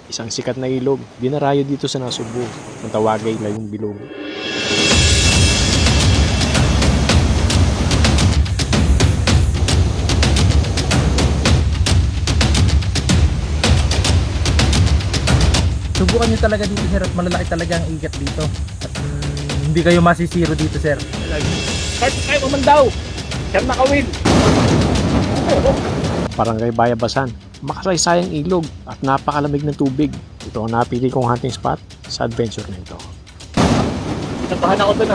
isang sikat na ilog, dinarayo dito sa Nasugbu, ang tawagay Layong Bilog. Subukan nyo talaga dito sir at malalaki talaga ang ikat dito. At hindi kayo masisiro dito sir. Kahit kayo mamandaw, siyang nakawin. Barangay Bayabasan, makasaysayang ilog at napakalamig ng tubig. Ito ang napili kong hunting spot sa adventure na ito. Nabahan ako doon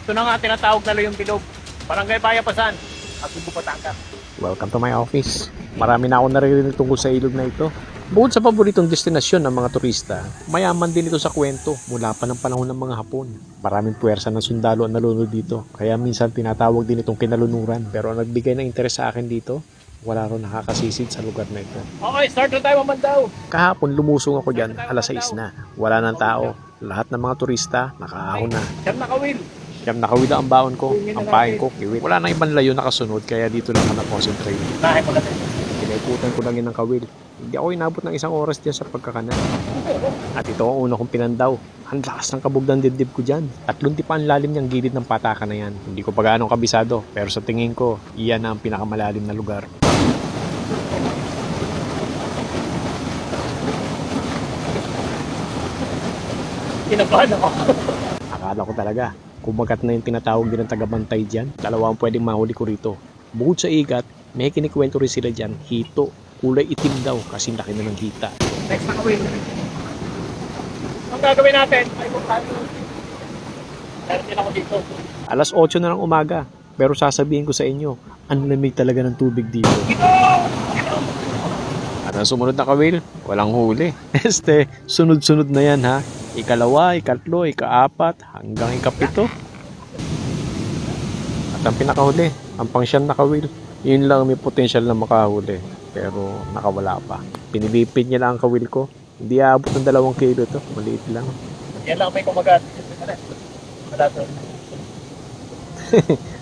Ito na nga tinatawag na Layong Bilog. Barangay Bayapasan at Cebu, Batangas. Welcome to my office. Marami na ako naririnig tungkol sa ilog na ito. Bukod sa paboritong destinasyon ng mga turista, mayaman din ito sa kwento mula pa ng panahon ng mga Hapon. Maraming puwersa ng sundalo ang nalunod dito, kaya minsan tinatawag din itong kinalunuran. Pero ang nagbigay ng interes sa akin dito, wala rin nakakasisid sa lugar na ito. Okay, start na tayo mamandaw. Kahapon lumusong ako dyan, alas 6 na. Wala ng tao. Lahat ng mga turista, nakaahon na. Siyang nakawin. Siyam nakawida ang baon ko, ang pain ko, kiwit. Wala nang ibang layo nakasunod, kaya dito lang ako na-concentrate. Nahe mo na. Pinaikutan ko lang yun ng kawil. Hindi ako inabot ng 1 oras dyan sa pagkakanan. At ito ang una kong pinandaw. Ang lakas ng kabog ng dibdib ko dyan. 3 tipa ang lalim niyang gilid ng patakan na yan. Hindi ko pa gaano kabisado, pero sa tingin ko, iyan na ang pinakamalalim na lugar. Kinabahan ako. Akala ko talaga, kumagat na yung tinatawag din ng tagabantay dyan. 2 ang pwedeng mahuli ko rito. Bukod sa igat, may kinikwento rin sila dyan, hito. Kulay itim daw kasi laki na ng hita. Next nakawin. Ang gagawin natin ay kung tayo. Meron din ako dito. Alas 8 na ng umaga, pero sasabihin ko sa inyo, ang lamig talaga ng tubig dito. At ang sumunod na kawil, walang huli. Sunod-sunod na yan ha. Ikalawa, ikatlo, ikaapat, hanggang ikapito. At ang pinakahuli, ang pang-9 na kawil, yun lang may potential na makahuli. Pero nakawala pa. Pinilipid niya lang ang kawil ko. Hindi aabot ng 2 kilo to. Maliit lang. Yan lang may kumagat.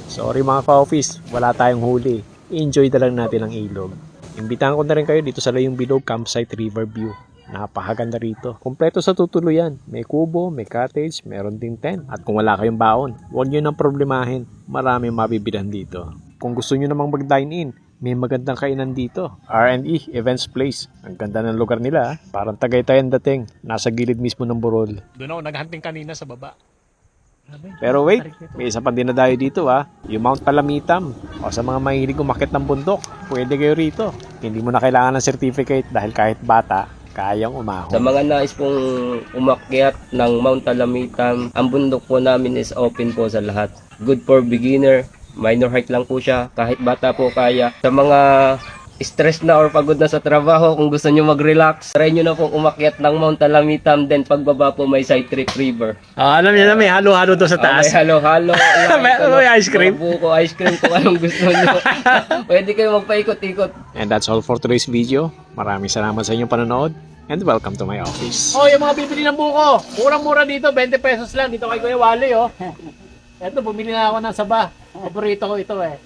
Sorry mga ka-office, wala tayong huli. Enjoy na lang natin ang ilog. Imbitahan ko na rin kayo dito sa Layong Bilog Campsite Riverview. Napakaganda rito. Kompleto sa tutuluyan. May kubo, may cottage, meron ding tent. At kung wala kayong baon, huwag nyo nang problemahin. Maraming mabibilan dito. Kung gusto nyo namang mag-dine-in, may magandang kainan dito. R&E Events Place. Ang ganda ng lugar nila. Parang Tagaytay ang dating. Nasa gilid mismo ng burol. Doon ako naghunting kanina sa baba. Pero wait, may isa pang dinadayo dito ha. Yung Mount Palamitam. O sa mga mahilig umakyat ng bundok, pwede kayo rito. Hindi mo na kailangan ng certificate dahil kahit bata, kayang umahon. Sa mga nais pong umakyat ng Mount Talamitam, ang bundok po namin is open po sa lahat. Good for beginner, minor hike lang po siya, kahit bata po kaya. Sa mga stress na or pagod na sa trabaho, kung gusto nyo mag-relax, try nyo na pong umakyat ng Mount Talamitam, then pagbaba po may side trip river. Alam niyo na may halo-halo to sa May taas. halo-halo. May ice cream. Buko ice cream kung anong gusto nyo. Pwede kayo magpaikot-ikot. And that's all for today's video. Maraming salamat sa inyong panonood. And welcome to my office. Oh, yung mga bibili ng buko. Murang-mura dito, 20 pesos lang. Dito kay Kuya Wally, oh. Eto, bumili na ako ng saba. Paborito ko ito eh.